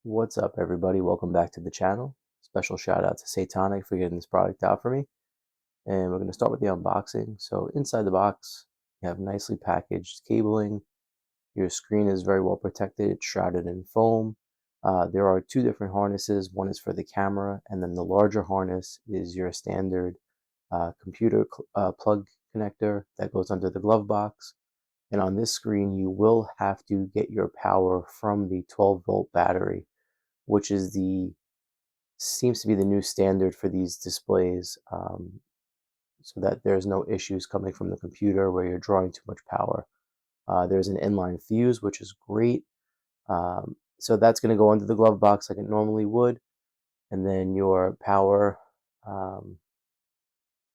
What's up, everybody? Welcome back to the channel. Special shout out to SATONIC for getting this product out for me. And we're going to start with the unboxing. So inside the box, you have nicely packaged cabling. Your screen is very well protected. It's shrouded in foam. There are two different harnesses. One is for the camera, and then the larger harness is your standard computer plug connector that goes under the glove box. And on this screen, you will have to get your power from the 12-volt battery, which seems to be the new standard for these displays, so that there's no issues coming from the computer where you're drawing too much power. There's an inline fuse, which is great. So that's going to go under the glove box like it normally would, and then your power,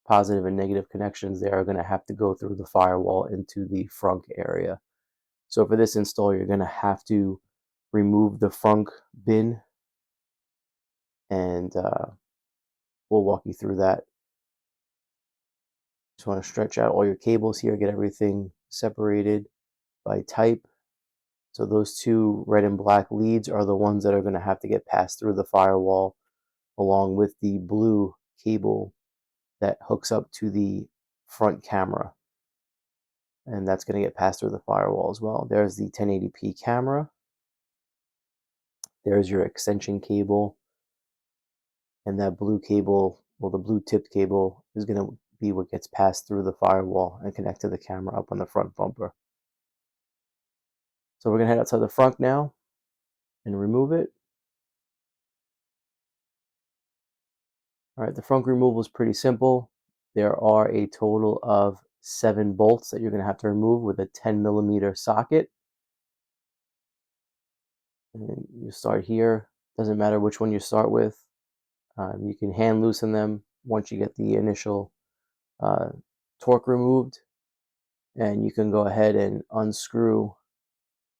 positive and negative connections there, are going to have to go through the firewall into the frunk area. So for this install, you're going to have to remove the frunk bin, and we'll walk you through that. Just want to stretch out all your cables here, get everything separated by type. So those two red and black leads are the ones that are going to have to get passed through the firewall, along with the blue cable that hooks up to the front camera. And that's going to get passed through the firewall as well. There's the 1080p camera. There's your extension cable. And that blue cable, well, the blue tipped cable, is going to be what gets passed through the firewall and connect to the camera up on the front bumper. So we're going to head outside the front now and remove it. All right, the front removal is pretty simple. There are a total of 7 bolts that you're going to have to remove with a 10mm socket. And you start here. Doesn't matter which one you start with. You can hand loosen them once you get the initial torque removed. And you can go ahead and unscrew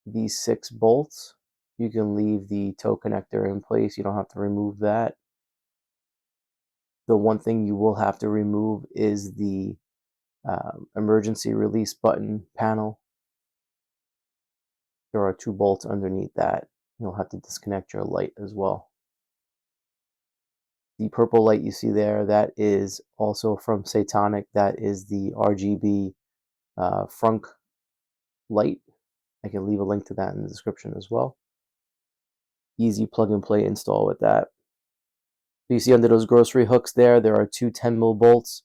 these 6 bolts. You can leave the toe connector in place. You don't have to remove that. The one thing you will have to remove is the emergency release button panel. There are 2 bolts underneath that. You'll have to disconnect your light as well. The purple light you see there, that is also from SATONIC. That is the RGB frunk light. I can leave a link to that in the description as well. Easy plug and play install with that. So you see under those grocery hooks there are 2 10mm bolts.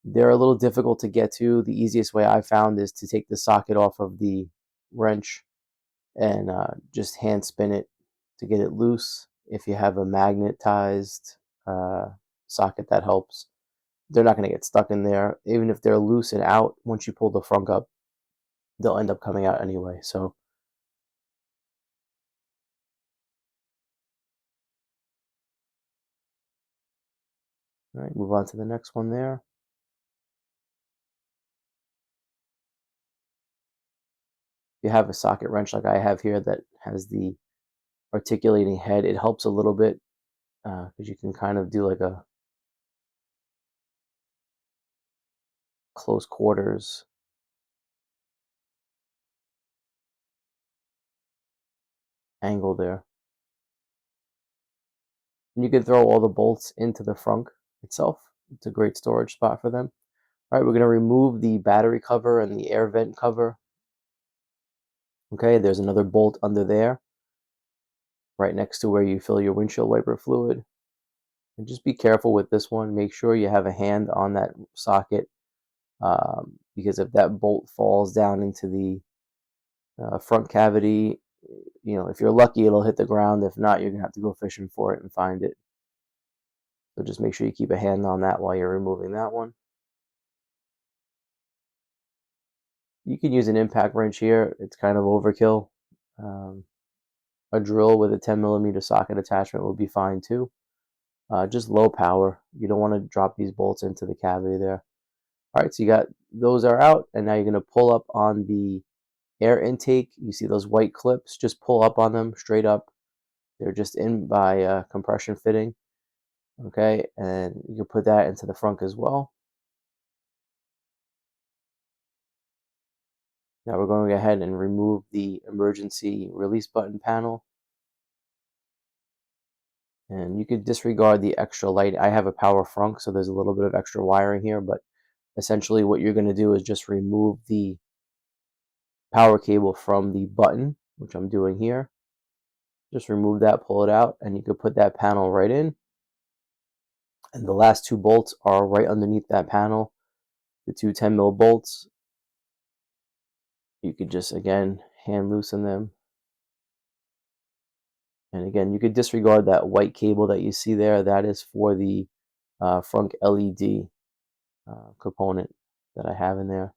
They're a little difficult to get to. The easiest way I found is to take the socket off of the wrench and just hand spin it to get it loose. If you have a magnetized socket, that helps. They're not going to get stuck in there. Even if they're loose and out, once you pull the frunk up, they'll end up coming out anyway. So all right, move on to the next one there. If you have a socket wrench like I have here that has the articulating head, it helps a little bit because you can kind of do like a close quarters angle there. And you can throw all the bolts into the frunk itself. It's a great storage spot for them. All right, we're going to remove the battery cover and the air vent cover. Okay, there's another bolt under there, right next to where you fill your windshield wiper fluid. And just be careful with this one. Make sure you have a hand on that socket, because if that bolt falls down into the front cavity, if you're lucky, it'll hit the ground. If not, you're going to have to go fishing for it and find it. So just make sure you keep a hand on that while you're removing that one. You can use an impact wrench here. It's kind of overkill. A drill with a 10mm socket attachment would be fine too. Just low power. You don't want to drop these bolts into the cavity there. All right, so you got those are out, and now you're going to pull up on the air intake. You see those white clips? Just pull up on them straight up. They're just in by compression fitting. Okay, and you can put that into the front as well. Now we're going to go ahead and remove the emergency release button panel. And you could disregard the extra light. I have a power frunk, so there's a little bit of extra wiring here, but essentially what you're going to do is just remove the power cable from the button, which I'm doing here. Just remove that, pull it out, and you could put that panel right in. And the last two bolts are right underneath that panel, the two 10 mil bolts. You could just, again, hand loosen them. And again, you could disregard that white cable that you see there. That is for the front LED component that I have in there.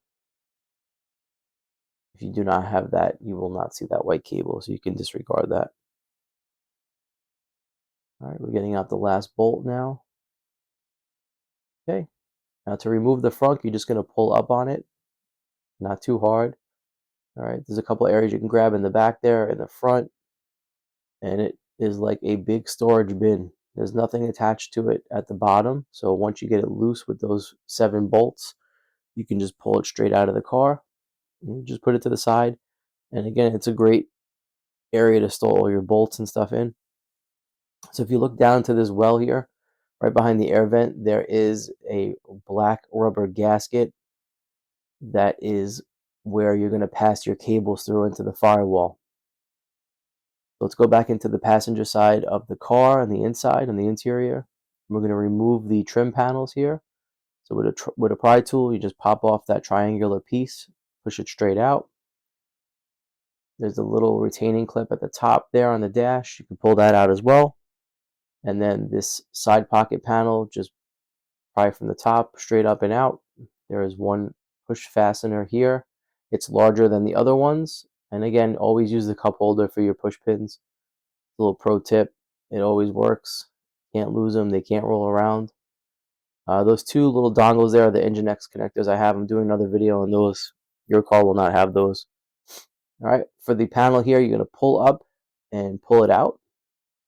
If you do not have that, you will not see that white cable, so you can disregard that. All right, we're getting out the last bolt now. Okay, now to remove the frunk, you're just going to pull up on it, not too hard. All right, there's a couple areas you can grab in the back there, in the front, and it is like a big storage bin. There's nothing attached to it at the bottom, so once you get it loose with those 7 bolts, you can just pull it straight out of the car. And you just put it to the side, and again, it's a great area to store all your bolts and stuff in. So if you look down to this well here, right behind the air vent, there is a black rubber gasket that is where you're going to pass your cables through into the firewall. So let's go back into the passenger side of the car on the inside, on the interior. We're going to remove the trim panels here. So with a pry tool, you just pop off that triangular piece, push it straight out. There's a little retaining clip at the top there on the dash. You can pull that out as well. And then this side pocket panel, just pry from the top straight up and out. There is one push fastener here. It's larger than the other ones. And again, always use the cup holder for your push pins. A little pro tip, it always works. Can't lose them, they can't roll around. Those two little dongles there are the Nginx connectors I have. I'm doing another video on those. Your car will not have those. All right, for the panel here, you're going to pull up and pull it out,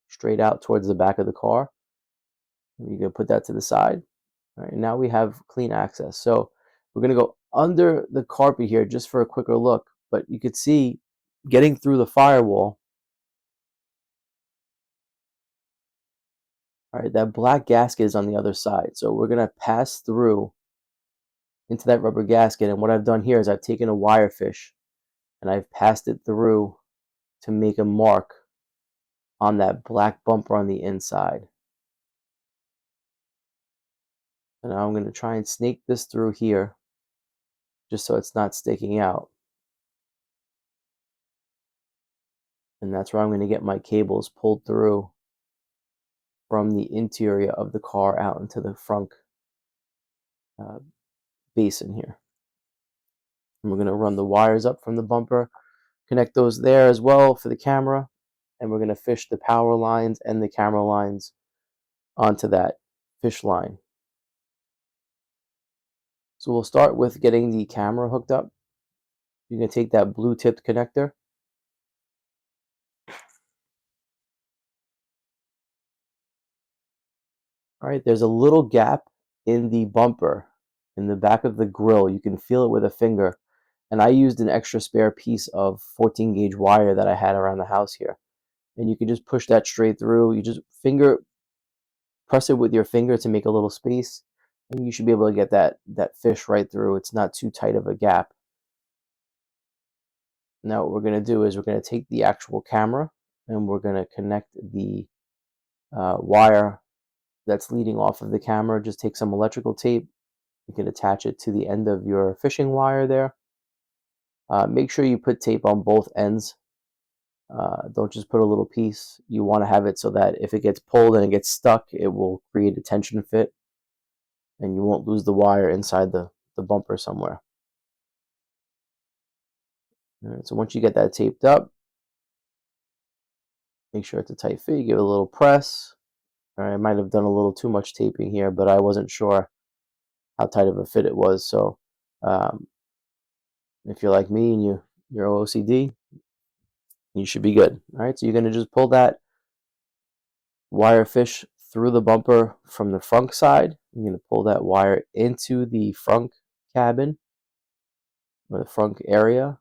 straight out towards the back of the car. You're going to put that to the side. All right, now we have clean access. So we're going to go under the carpet here just for a quicker look. But you could see getting through the firewall. All right, that black gasket is on the other side. So we're going to pass through into that rubber gasket. And what I've done here is I've taken a wire fish and I've passed it through to make a mark on that black bumper on the inside. And now I'm going to try and snake this through here just so it's not sticking out. And that's where I'm going to get my cables pulled through from the interior of the car out into the front basin here. And we're going to run the wires up from the bumper, connect those there as well for the camera, and we're going to fish the power lines and the camera lines onto that fish line. So we'll start with getting the camera hooked up. You're going to take that blue tipped connector. All right, there's a little gap in the bumper, in the back of the grill. You can feel it with a finger. And I used an extra spare piece of 14 gauge wire that I had around the house here. And you can just push that straight through. You just press it with your finger to make a little space. And you should be able to get that fish right through. It's not too tight of a gap. Now what we're going to do is we're going to take the actual camera and we're going to connect the wire that's leading off of the camera. Just take some electrical tape. You can attach it to the end of your fishing wire there. Make sure you put tape on both ends. Don't just put a little piece. You want to have it so that if it gets pulled and it gets stuck, it will create a tension fit and you won't lose the wire inside the bumper somewhere. All right, so once you get that taped up, make sure it's a tight fit. You give it a little press. All right, I might have done a little too much taping here, but I wasn't sure how tight of a fit it was. So if you're like me and you're OCD, you should be good. All right, so you're going to just pull that wire fish through the bumper from the front side. You're going to pull that wire into the front cabin or the front area.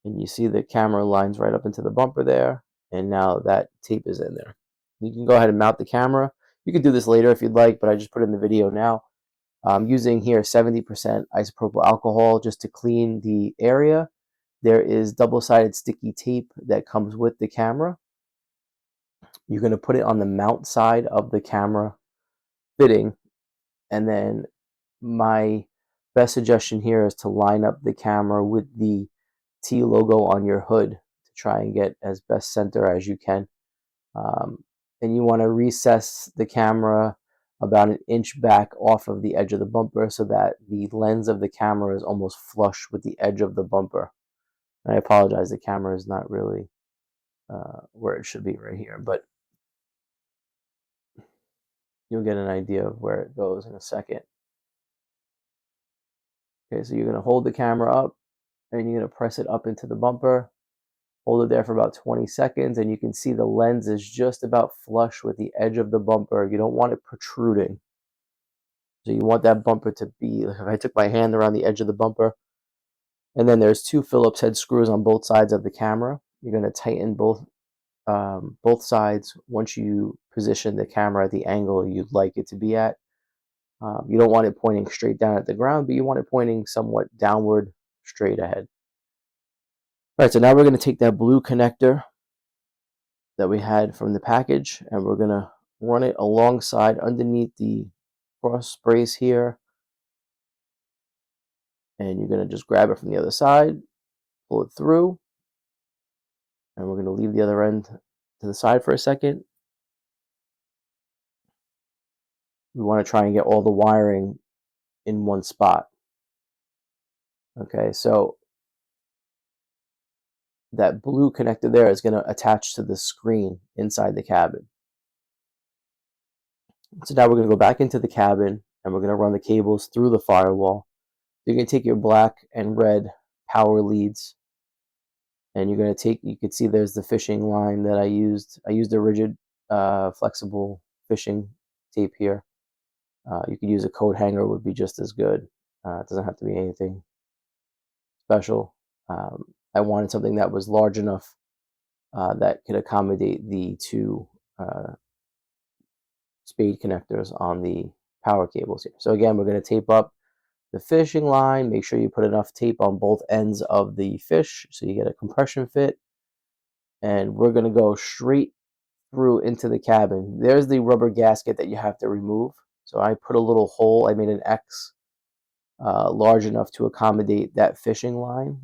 And you see the camera lines right up into the bumper there. And now that tape is in there. You can go ahead and mount the camera. You can do this later if you'd like, but I just put it in the video now. I'm using here 70% isopropyl alcohol just to clean the area. There is double-sided sticky tape that comes with the camera. You're going to put it on the mount side of the camera fitting, and then my best suggestion here is to line up the camera with the T logo on your hood to try and get as best center as you can. And you want to recess the camera about an inch back off of the edge of the bumper so that the lens of the camera is almost flush with the edge of the bumper. And I apologize, the camera is not really where it should be right here, but you'll get an idea of where it goes in a second. Okay, so you're going to hold the camera up and you're going to press it up into the bumper. Hold it there for about 20 seconds, and you can see the lens is just about flush with the edge of the bumper. You don't want it protruding. So you want that bumper to be, if I took my hand around the edge of the bumper, and then there's 2 Phillips head screws on both sides of the camera. You're going to tighten both sides once you position the camera at the angle you'd like it to be at. You don't want it pointing straight down at the ground, but you want it pointing somewhat downward, straight ahead. All right, so now we're going to take that blue connector that we had from the package, and we're going to run it alongside underneath the cross brace here, and you're going to just grab it from the other side, pull it through, and we're going to leave the other end to the side for a second. We want to try and get all the wiring in one spot. Okay, so that blue connector there is going to attach to the screen inside the cabin. So now we're going to go back into the cabin, and we're going to run the cables through the firewall. You're going to take your black and red power leads, and you're going to take, you can see there's the fishing line that I used. I used a rigid, flexible fishing tape here. You could use a coat hanger, would be just as good. It doesn't have to be anything special. I wanted something that was large enough that could accommodate the 2 spade connectors on the power cables here. So again, we're going to tape up the fishing line. Make sure you put enough tape on both ends of the fish so you get a compression fit. And we're going to go straight through into the cabin. There's the rubber gasket that you have to remove. So I put a little hole, I made an X large enough to accommodate that fishing line.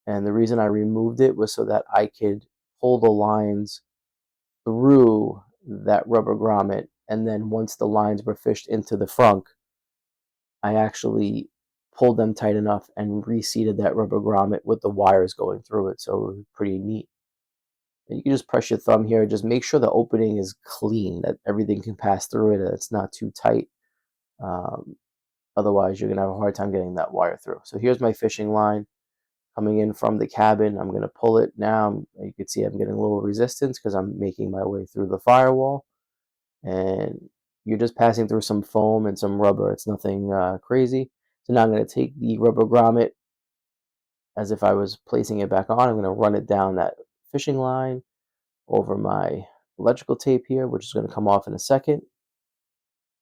And the reason I removed it was so that I could pull the lines through that rubber grommet, and then once the lines were fished into the frunk, I actually pulled them tight enough and reseated that rubber grommet with the wires going through it, so it was pretty neat. And you can just press your thumb here, just make sure the opening is clean, that everything can pass through it, and it's not too tight. Otherwise, you're going to have a hard time getting that wire through. So here's my fishing line coming in from the cabin. I'm going to pull it now. You can see I'm getting a little resistance because I'm making my way through the firewall. And you're just passing through some foam and some rubber. It's nothing crazy. So now I'm going to take the rubber grommet as if I was placing it back on. I'm going to run it down that fishing line over my electrical tape here, which is going to come off in a second.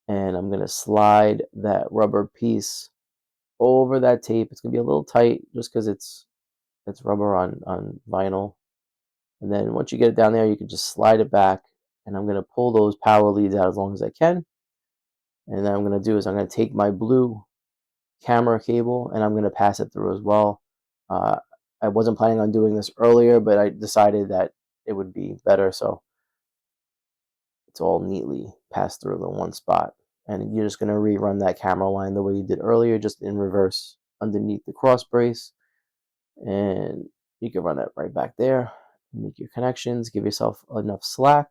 And I'm going to slide that rubber piece over that tape. It's going to be a little tight just because it's rubber on vinyl. And then once you get it down there, you can just slide it back. And I'm going to pull those power leads out as long as I can. And then I'm going to do is I'm going to take my blue camera cable and I'm going to pass it through as well. I wasn't planning on doing this earlier, but I decided that it would be better. So it's all neatly passed through the one spot. And you're just going to rerun that camera line the way you did earlier, just in reverse underneath the cross brace. And you can run that right back there. Make your connections, give yourself enough slack.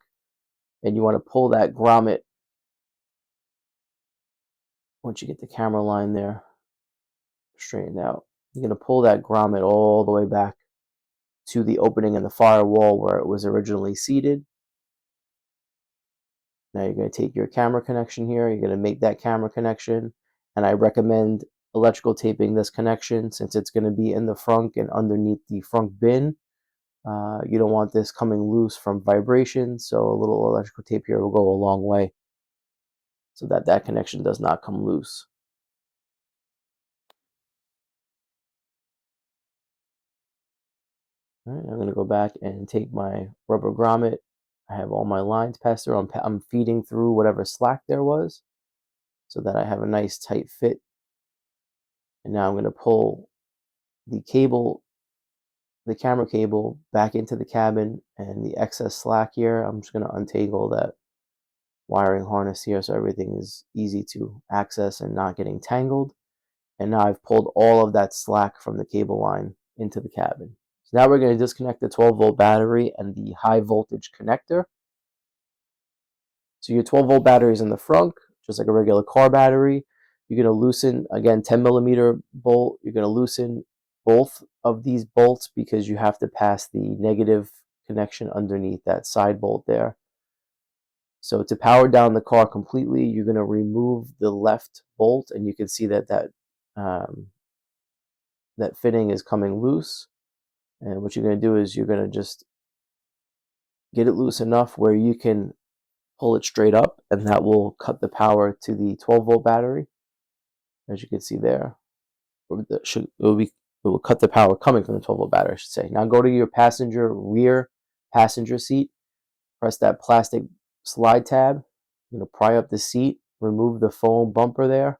And you want to pull that grommet once you get the camera line there straightened out. You're going to pull that grommet all the way back to the opening in the firewall where it was originally seated. Now you're going to take your camera connection here. You're going to make that camera connection. And I recommend electrical taping this connection since it's going to be in the frunk and underneath the frunk bin. You don't want this coming loose from vibration, so a little electrical tape here will go a long way so that that connection does not come loose. All right, I'm going to go back and take my rubber grommet. I have all my lines passed through. I'm feeding through whatever slack there was so that I have a nice tight fit. And now I'm going to pull the cable, the camera cable, back into the cabin, and the excess slack here, I'm just going to untangle that wiring harness here so everything is easy to access and not getting tangled. And now I've pulled all of that slack from the cable line into the cabin. So now we're going to disconnect the 12-volt battery and the high voltage connector. So your 12-volt battery is in the front, just like a regular car battery. You're going to loosen, again, 10-millimeter bolt. You're going to loosen both of these bolts because you have to pass the negative connection underneath that side bolt there. So to power down the car completely, you're going to remove the left bolt, and you can see that that fitting is coming loose. And what you're going to do is you're going to just get it loose enough where you can pull it straight up, and that will cut the power to the 12-volt battery. As you can see there, it will cut the power coming from the 12-volt battery, I should say. Now go to your rear passenger seat, press that plastic slide tab. You're going to pry up the seat, remove the foam bumper there,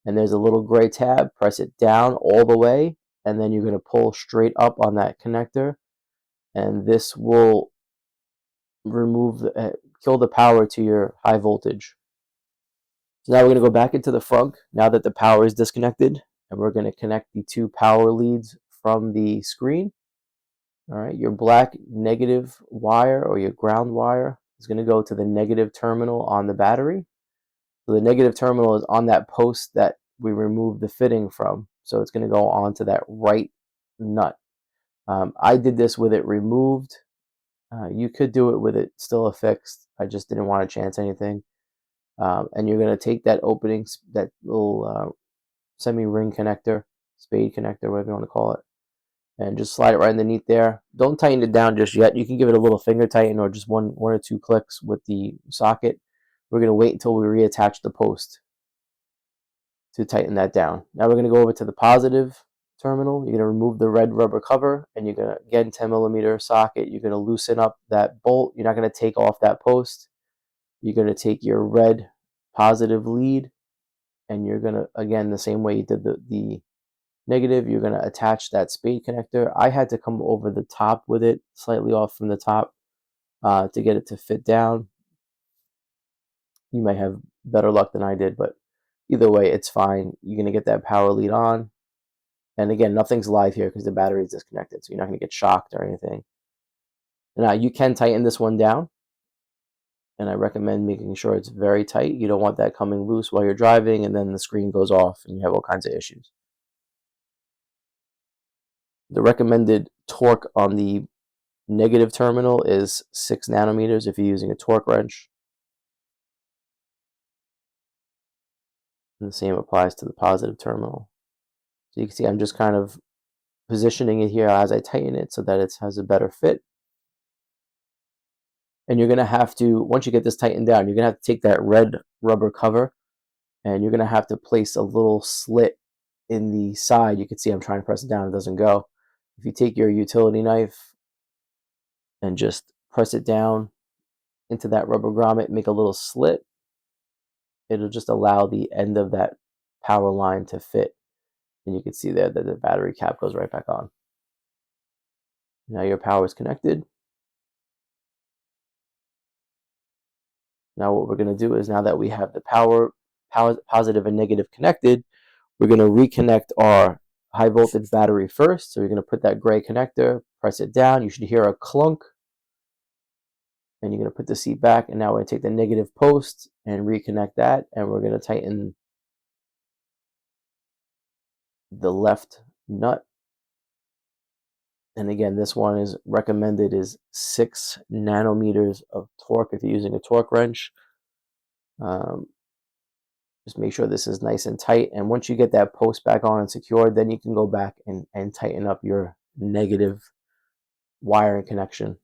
and there's a little gray tab. Press it down all the way, and then you're going to pull straight up on that connector, and this will kill the power to your high voltage. So now we're going to go back into the front now that the power is disconnected, and we're going to connect the two power leads from the screen. All right, your black negative wire or your ground wire is going to go to the negative terminal on the battery. So the negative terminal is on that post that we removed the fitting from. So it's going to go onto that right nut. I did this with it removed. You could do it with it still affixed. I just didn't want to chance anything. And you're going to take that opening, that little semi-ring connector, spade connector, whatever you want to call it, and just slide it right underneath there. Don't tighten it down just yet. You can give it a little finger tighten or just one or two clicks with the socket. We're going to wait until we reattach the post to tighten that down. Now we're going to go over to the positive terminal. You're going to remove the red rubber cover, and you're going to, again, 10-millimeter socket. You're going to loosen up that bolt. You're not going to take off that post. You're going to take your red positive lead, and you're going to, again, the same way you did the negative, you're going to attach that spade connector. I had to come over the top with it, slightly off from the top, to get it to fit down. You may have better luck than I did, but either way, it's fine. You're going to get that power lead on. And again, nothing's live here because the battery is disconnected, so you're not going to get shocked or anything. Now, you can tighten this one down, and I recommend making sure it's very tight. You don't want that coming loose while you're driving, and then the screen goes off, and you have all kinds of issues. The recommended torque on the negative terminal is 6 nanometers if you're using a torque wrench. And the same applies to the positive terminal. So you can see I'm just kind of positioning it here as I tighten it so that it has a better fit. And you're going to have to, once you get this tightened down, you're going to have to take that red rubber cover, and you're going to have to place a little slit in the side. You can see I'm trying to press it down, it doesn't go. If you take your utility knife and just press it down into that rubber grommet, make a little slit, it'll just allow the end of that power line to fit. And you can see there that the battery cap goes right back on. Now your power is connected. Now what we're going to do is, now that we have the power positive and negative connected, we're going to reconnect our high voltage battery first. So you're going to put that gray connector, press it down. You should hear a clunk. And you're going to put the seat back. And now we're going to take the negative post and reconnect that. And we're going to tighten the left nut. And again, this one is recommended is 6 nanometers of torque if you're using a torque wrench. Just make sure this is nice and tight. And once you get that post back on and secured, then you can go back and tighten up your negative wiring connection.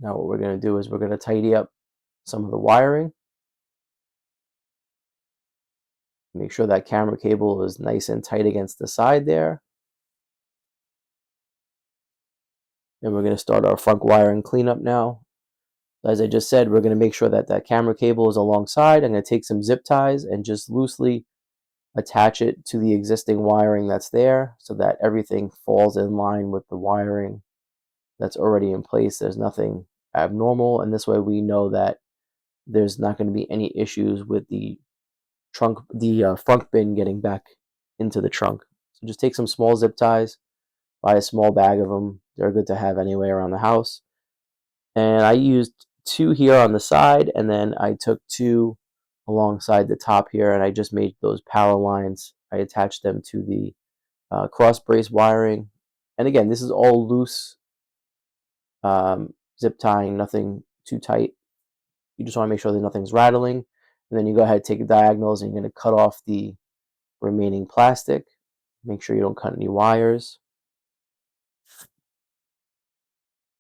Now what we're going to do is we're going to tidy up some of the wiring. Make sure that camera cable is nice and tight against the side there. And we're going to start our front wiring cleanup now. As I just said, we're going to make sure that that camera cable is alongside. I'm going to take some zip ties and just loosely attach it to the existing wiring that's there so that everything falls in line with the wiring that's already in place. There's nothing abnormal, and this way we know that there's not going to be any issues with the front bin getting back into the trunk. So just take some small zip ties, buy a small bag of them. They're good to have anyway around the house. And I used 2 here on the side, and then I took 2 alongside the top here, and I just made those power lines. I attached them to the cross brace wiring. And again, this is all loose zip tying, nothing too tight. You just want to make sure that nothing's rattling. And then you go ahead and take the diagonals, and you're going to cut off the remaining plastic. Make sure you don't cut any wires.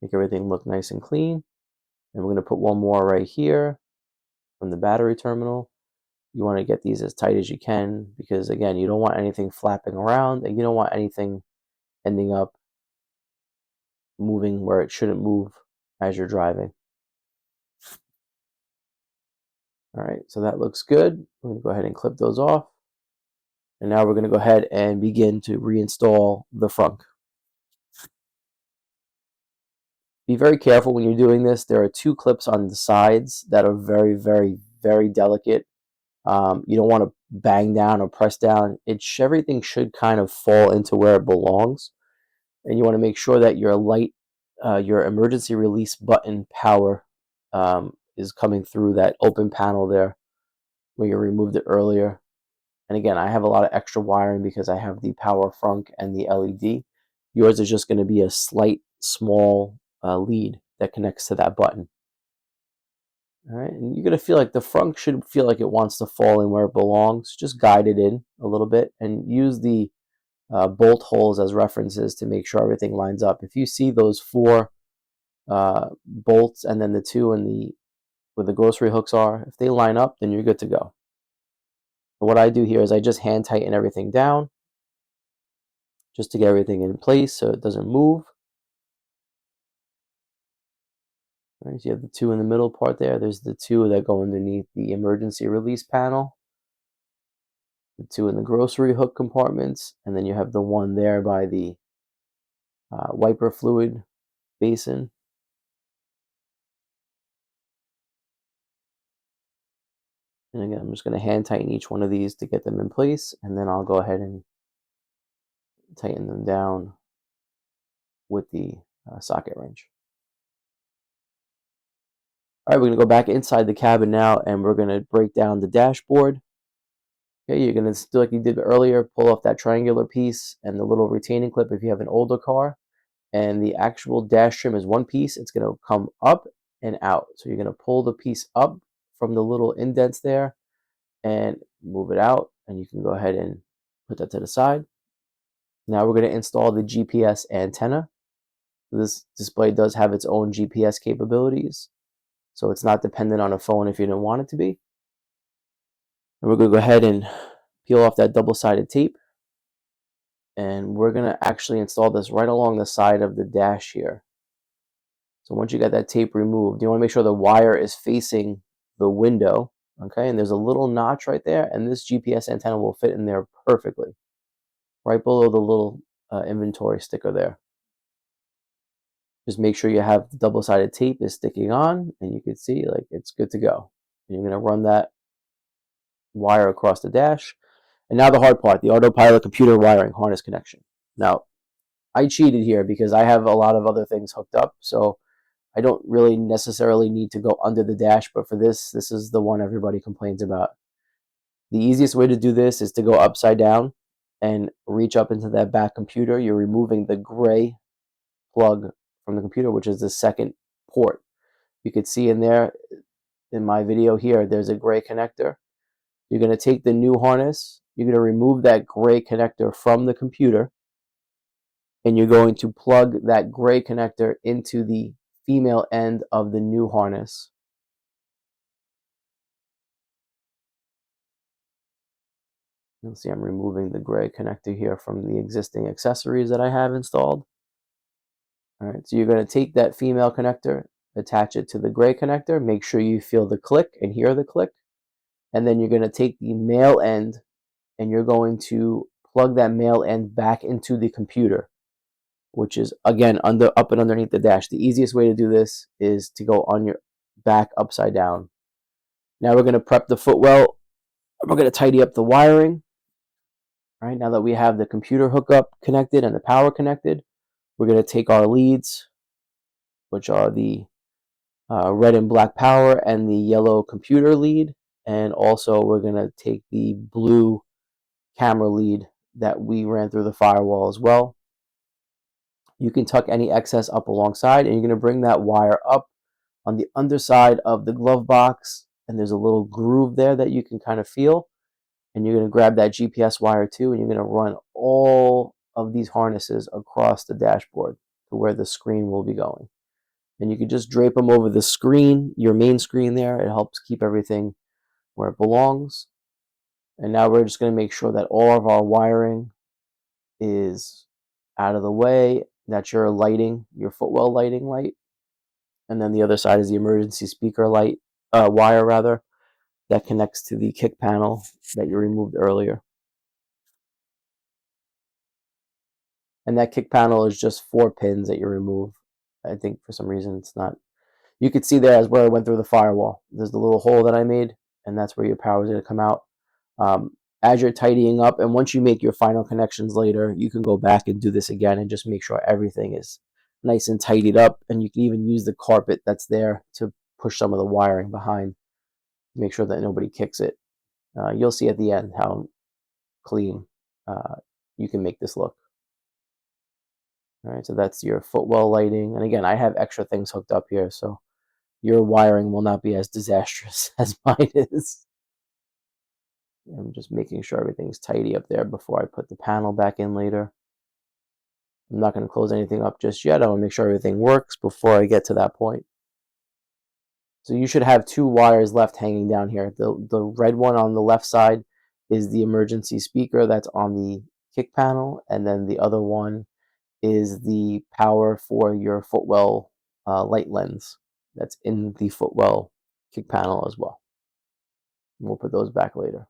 Make everything look nice and clean. And we're going to put one more right here from the battery terminal. You want to get these as tight as you can because, again, you don't want anything flapping around, and you don't want anything ending up moving where it shouldn't move as you're driving. All right, so that looks good. We're going to go ahead and clip those off. And now we're going to go ahead and begin to reinstall the frunk. Be very careful when you're doing this. There are 2 clips on the sides that are very, very, very delicate. You don't want to bang down or press down. Everything should kind of fall into where it belongs. And you want to make sure that your your emergency release button power is coming through that open panel there where you removed it earlier. And again, I have a lot of extra wiring because I have the power frunk and the LED. Yours is just going to be a slight, small lead that connects to that button. All right, and you're going to feel like the frunk should feel like it wants to fall in where it belongs. Just guide it in a little bit and use the bolt holes as references to make sure everything lines up. If you see those 4 bolts and then the 2 in where the grocery hooks are, if they line up, then you're good to go. But what I do here is I just hand tighten everything down just to get everything in place so it doesn't move. All right, so you have the 2 in the middle part there. There's the 2 that go underneath the emergency release panel. The 2 in the grocery hook compartments, and then you have the 1 there by the wiper fluid basin. And again, I'm just going to hand tighten each one of these to get them in place, and then I'll go ahead and tighten them down with the socket wrench. All right, we're going to go back inside the cabin now, and we're going to break down the dashboard. Okay, you're going to do like you did earlier, pull off that triangular piece and the little retaining clip if you have an older car. And the actual dash trim is one piece. It's going to come up and out. So you're going to pull the piece up from the little indents there and move it out. And you can go ahead and put that to the side. Now we're going to install the GPS antenna. This display does have its own GPS capabilities, so it's not dependent on a phone if you didn't want it to be. And we're going to go ahead and peel off that double-sided tape. And we're going to actually install this right along the side of the dash here. So once you got that tape removed, you want to make sure the wire is facing the window, okay? And there's a little notch right there, and this GPS antenna will fit in there perfectly, right below the little inventory sticker there. Just make sure you have the double-sided tape is sticking on, and you can see like it's good to go. And you're going to run that wire across the dash. And now the hard part, the autopilot computer wiring harness connection. Now, I cheated here because I have a lot of other things hooked up, so I don't really necessarily need to go under the dash, but for this is the one everybody complains about. The easiest way to do this is to go upside down and reach up into that back computer. You're removing the gray plug from the computer, which is the second port. You could see in there, in my video here, there's a gray connector. You're going to take the new harness, you're going to remove that gray connector from the computer, and you're going to plug that gray connector into the female end of the new harness. You'll see I'm removing the gray connector here from the existing accessories that I have installed. All right, so you're going to take that female connector, attach it to the gray connector, make sure you feel the click and hear the click, and then you're going to take the male end and you're going to plug that male end back into the computer, which is again up and underneath the dash. The easiest way to do this is to go on your back upside down. Now we're going to prep the footwell. We're going to tidy up the wiring. All right, now that we have the computer hookup connected and the power connected, we're going to take our leads, which are the red and black power and the yellow computer lead, and also we're going to take the blue camera lead that we ran through the firewall as well. You can tuck any excess up alongside, and you're going to bring that wire up on the underside of the glove box, and there's a little groove there that you can kind of feel, and you're going to grab that GPS wire too, and you're going to run all of these harnesses across the dashboard to where the screen will be going. And you can just drape them over the screen, your main screen there. It helps keep everything where it belongs. And now we're just going to make sure that all of our wiring is out of the way. That's your lighting, your footwell lighting light. And then the other side is the emergency speaker light, wire rather, that connects to the kick panel that you removed earlier. And that kick panel is just 4 pins that you remove. I think for some reason it's not. You could see there as where I went through the firewall. There's the little hole that I made, and that's where your power is going to come out. As you're tidying up, and once you make your final connections later, you can go back and do this again and just make sure everything is nice and tidied up. And you can even use the carpet that's there to push some of the wiring behind, make sure that nobody kicks it. You'll see at the end how clean you can make this look. All right, so that's your footwell lighting. And again, I have extra things hooked up here, so your wiring will not be as disastrous as mine is. I'm just making sure everything's tidy up there before I put the panel back in later. I'm not going to close anything up just yet. I want to make sure everything works before I get to that point. So you should have 2 wires left hanging down here. The red one on the left side is the emergency speaker that's on the kick panel, and then the other one is the power for your footwell light lens that's in the footwell kick panel as well. And we'll put those back later.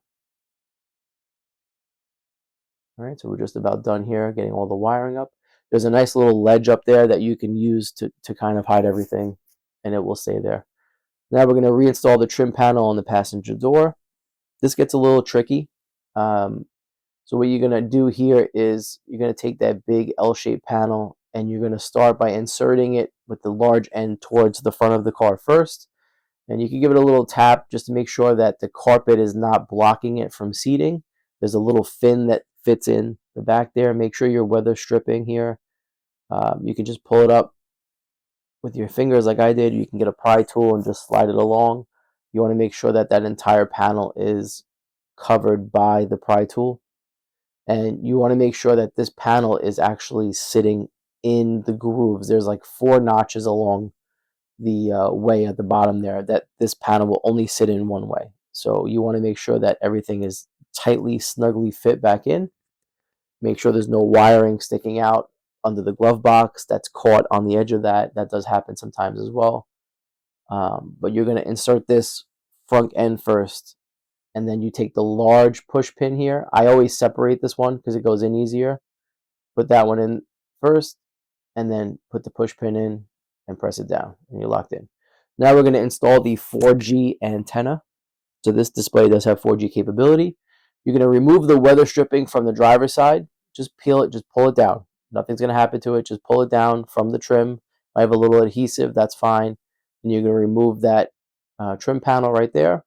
All right, so we're just about done here, getting all the wiring up. There's a nice little ledge up there that you can use to kind of hide everything, and it will stay there. Now we're going to reinstall the trim panel on the passenger door. This gets a little tricky. So what you're going to do here is you're going to take that big L-shaped panel and you're going to start by inserting it with the large end towards the front of the car first. And you can give it a little tap just to make sure that the carpet is not blocking it from seating. There's a little fin that fits in the back there. Make sure you're weather stripping here. You can just pull it up with your fingers like I did. You can get a pry tool and just slide it along. You want to make sure that that entire panel is covered by the pry tool. And you want to make sure that this panel is actually sitting in the grooves. There's like 4 notches along the way at the bottom there that this panel will only sit in one way. So you want to make sure that everything is tightly, snugly fit back in. Make sure there's no wiring sticking out under the glove box that's caught on the edge of that. That does happen sometimes as well. But you're going to insert this front end first, and then you take the large push pin here. I always separate this one because it goes in easier. Put that one in first, and then put the push pin in and press it down, and you're locked in. Now we're going to install the 4G antenna. So this display does have 4G capability. You're going to remove the weather stripping from the driver's side. Just peel it, just pull it down. Nothing's going to happen to it. Just pull it down from the trim. I have a little adhesive, that's fine. And you're going to remove that trim panel right there.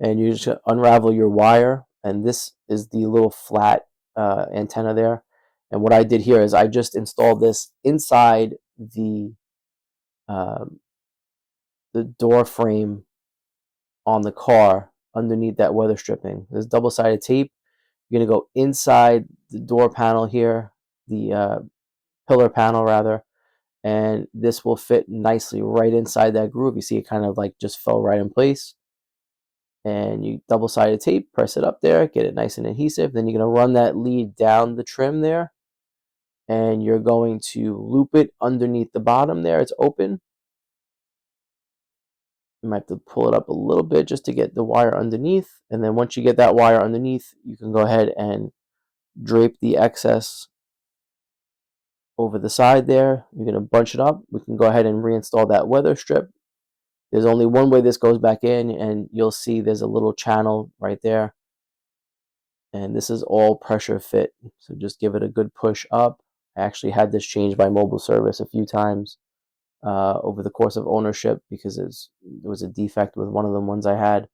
And you just unravel your wire. And this is the little flat antenna there. And what I did here is I just installed this inside the door frame on the car underneath that weather stripping. There's double-sided tape. You're going to go inside the door panel here, the pillar panel rather, and this will fit nicely right inside that groove. You see it kind of like just fell right in place. And you double-sided tape, press it up there, get it nice and adhesive. Then you're going to run that lead down the trim there, and you're going to loop it underneath the bottom there. It's open. You might have to pull it up a little bit just to get the wire underneath. And then once you get that wire underneath, you can go ahead and drape the excess over the side there. You're going to bunch it up. We can go ahead and reinstall that weather strip. There's only one way this goes back in, and you'll see there's a little channel right there. And this is all pressure fit. So just give it a good push up. I actually had this changed by mobile service a few times over the course of ownership because there was a defect with one of the ones I had.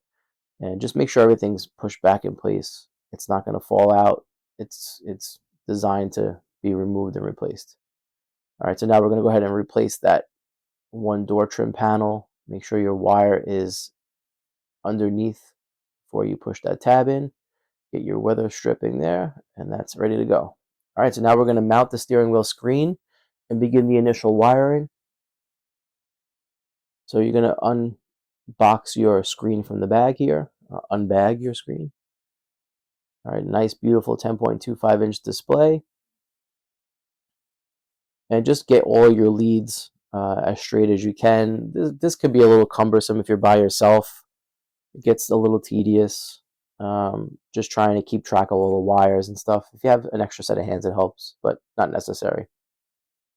And just make sure everything's pushed back in place. It's not going to fall out. It's designed to be removed and replaced. All right, so now we're going to go ahead and replace that one door trim panel. Make sure your wire is underneath before you push that tab in. Get your weather stripping there, and that's ready to go. All right, so now we're going to mount the steering wheel screen and begin the initial wiring. So you're going to unbox your screen from the bag here, unbag your screen. All right, nice, beautiful 10.25-inch display. And just get all your leads as straight as you can. This could be a little cumbersome if you're by yourself. It gets a little tedious. Just trying to keep track of all the wires and stuff. If you have an extra set of hands, it helps, but not necessary.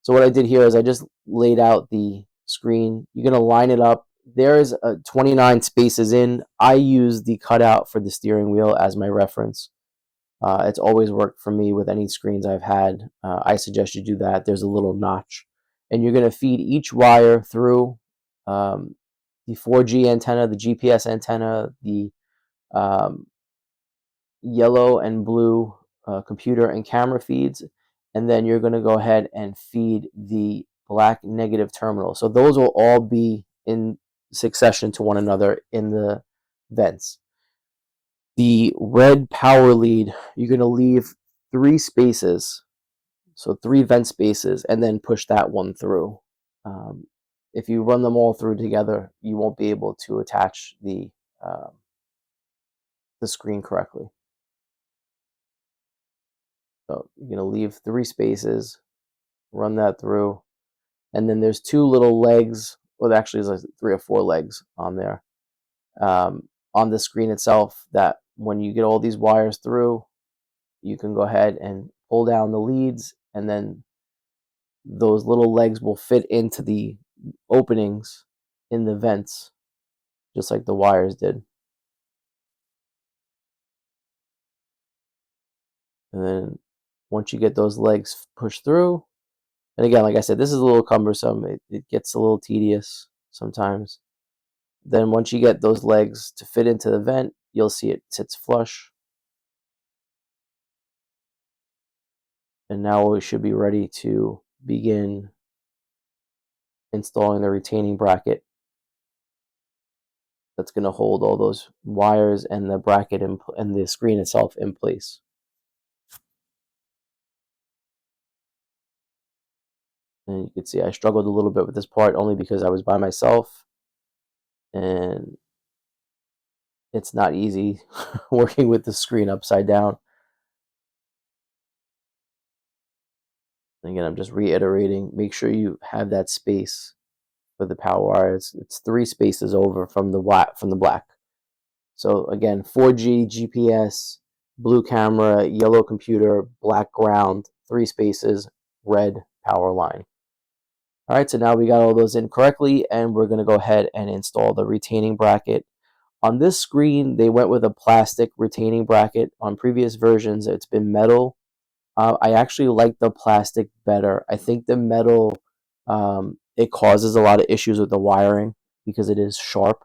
So what I did here is I just laid out the screen. You're going to line it up. There is 29 spaces in. I use the cutout for the steering wheel as my reference. It's always worked for me with any screens I've had. I suggest you do that. There's a little notch. And you're going to feed each wire through the 4G antenna, the GPS antenna, the yellow and blue computer and camera feeds, and then you're going to go ahead and feed the black negative terminal. So those will all be in succession to one another in the vents. The red power lead, you're going to leave 3 spaces, so 3 vent spaces, and then push that one through. If you run them all through together, you won't be able to attach the screen correctly. So you're going to leave 3 spaces, run that through, and then there's 2 little legs, well actually there's like 3 or 4 legs on there on the screen itself that when you get all these wires through, you can go ahead and pull down the leads, and then those little legs will fit into the openings in the vents just like the wires did. And then once you get those legs pushed through, and again, like I said, this is a little cumbersome. It gets a little tedious sometimes. Then once you get those legs to fit into the vent, you'll see it sits flush. And now we should be ready to begin installing the retaining bracket that's going to hold all those wires and the bracket and the screen itself in place. And you can see I struggled a little bit with this part only because I was by myself, and it's not easy working with the screen upside down. And again, I'm just reiterating, make sure you have that space for the power wire. It's 3 spaces over from the black. So again, 4G, GPS, blue camera, yellow computer, black ground, 3 spaces, red power line. All right, so now we got all those in correctly, and we're going to go ahead and install the retaining bracket. On this screen, they went with a plastic retaining bracket. On previous versions, it's been metal. I actually like the plastic better. I think the metal, it causes a lot of issues with the wiring because it is sharp.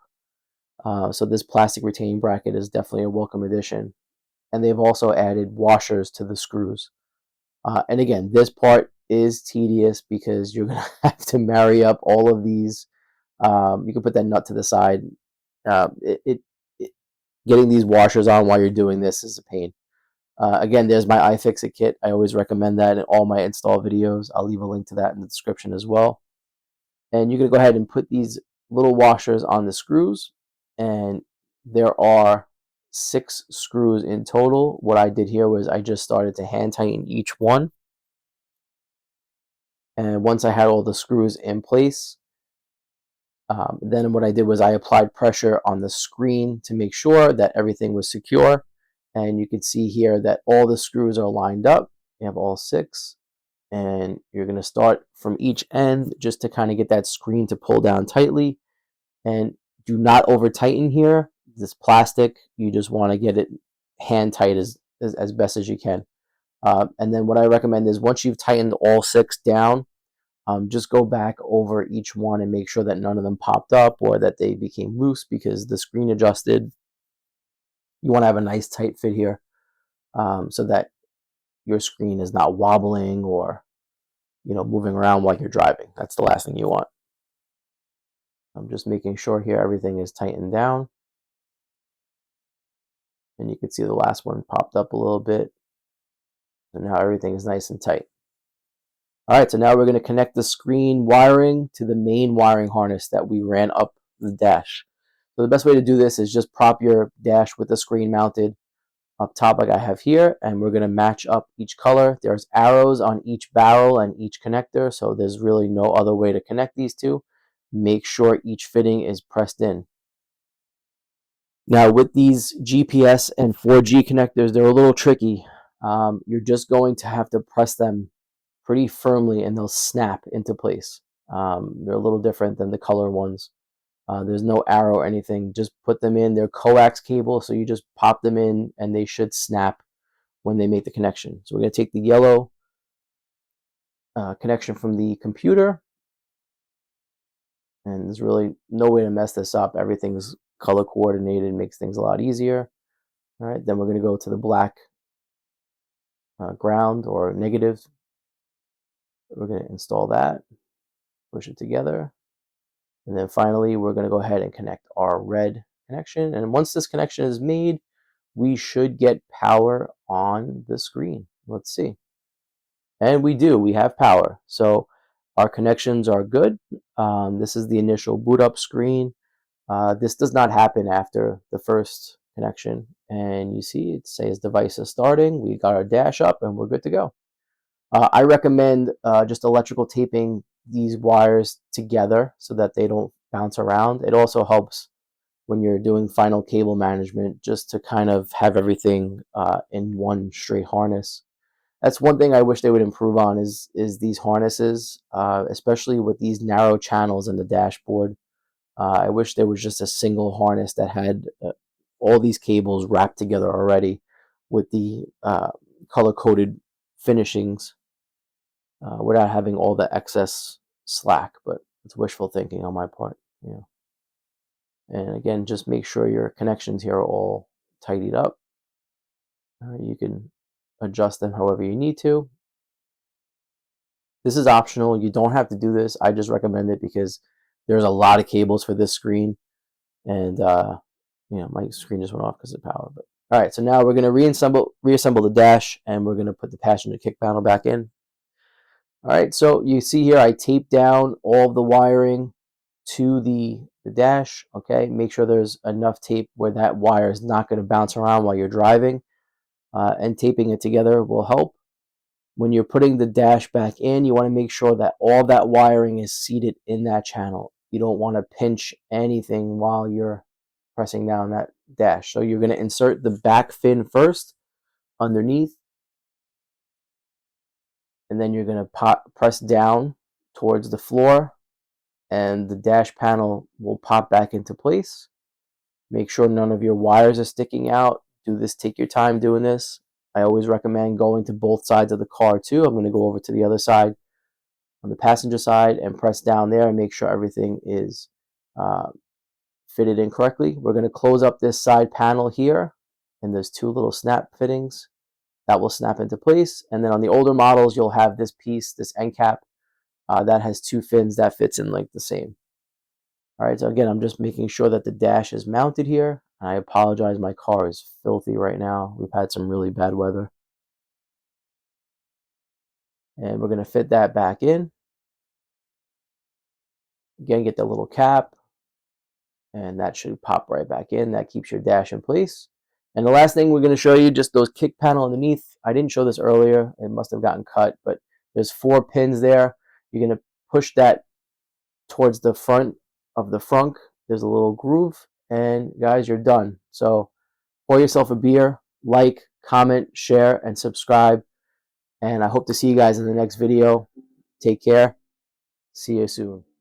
So this plastic retaining bracket is definitely a welcome addition. And they've also added washers to the screws. And again, this part is tedious because you're going to have to marry up all of these. You can put that nut to the side. It getting these washers on while you're doing this is a pain. Again, there's my iFixit kit. I always recommend that in all my install videos. I'll leave a link to that in the description as well. And you're going to go ahead and put these little washers on the screws. And there are 6 screws in total. What I did here was I just started to hand tighten each one. And once I had all the screws in place, then what I did was I applied pressure on the screen to make sure that everything was secure. And you can see here that all the screws are lined up. You have all 6. And you're going to start from each end just to kind of get that screen to pull down tightly. And do not over tighten here. This plastic, you just want to get it hand tight as best as you can. And then what I recommend is once you've tightened all 6 down, just go back over each one and make sure that none of them popped up or that they became loose because the screen adjusted. You want to have a nice tight fit here so that your screen is not wobbling or moving around while you're driving. That's the last thing you want. I'm just making sure here everything is tightened down. And you can see the last one popped up a little bit. And now everything is nice and tight. All right, so now we're going to connect the screen wiring to the main wiring harness that we ran up the dash. So the best way to do this is just prop your dash with the screen mounted up top like I have here, and we're going to match up each color. There's arrows on each barrel and each connector, so there's really no other way to connect these two. Make sure each fitting is pressed in. Now with these GPS and 4G connectors, they're a little tricky. You're just going to have to press them pretty firmly and they'll snap into place. They're a little different than the color ones. There's no arrow or anything. Just put them in. They're coax cable, so you just pop them in and they should snap when they make the connection. So we're going to take the yellow connection from the computer, and there's really no way to mess this up. Everything's color coordinated, makes things a lot easier. All right, then we're going to go to the black ground or negative. We're going to install that, push it together. And then finally, we're going to go ahead and connect our red connection. And once this connection is made, we should get power on the screen. Let's see. And we do. We have power. So our connections are good. This is the initial boot up screen. This does not happen after the first connection. And you see it says device is starting. We got our dash up and we're good to go. I recommend just electrical taping these wires together so that they don't bounce around. It also helps when you're doing final cable management just to kind of have everything in one straight harness. That's one thing I wish they would improve on is these harnesses, especially with these narrow channels in the dashboard. I wish there was just a single harness that had all these cables wrapped together already with the color-coded finishings without having all the excess slack, but it's wishful thinking on my part. And again, just make sure your connections here are all tidied up. You can adjust them however you need to. This is optional. You don't have to do this. I just recommend it because there's a lot of cables for this screen, and my screen just went off because of power. But all right, so now we're going to reassemble the dash, and we're going to put the passenger kick panel back in. All right, so you see here I taped down all of the wiring to the dash. Okay, make sure there's enough tape where that wire is not going to bounce around while you're driving, and taping it together will help. When you're putting the dash back in, you want to make sure that all that wiring is seated in that channel. You don't want to pinch anything while you're pressing down that dash. So you're going to insert the back fin first underneath, and then you're going to press down towards the floor, and the dash panel will pop back into place. Make sure none of your wires are sticking out. Do this, take your time doing this. I always recommend going to both sides of the car too. I'm going to go over to the other side on the passenger side and press down there and make sure everything is fitted in correctly. We're going to close up this side panel here, and there's 2 little snap fittings that will snap into place. And then on the older models, you'll have this piece, this end cap, that has 2 fins that fits in like the same. All right, so again, I'm just making sure that the dash is mounted here. I apologize, my car is filthy right now. We've had some really bad weather. And we're going to fit that back in. Again, get the little cap, and that should pop right back in. That keeps your dash in place. And the last thing we're going to show you, just those kick panel underneath. I didn't show this earlier. It must have gotten cut, but there's 4 pins there. You're going to push that towards the front of the frunk. There's a little groove, and guys, you're done. So pour yourself a beer, like, comment, share, and subscribe. And I hope to see you guys in the next video. Take care. See you soon.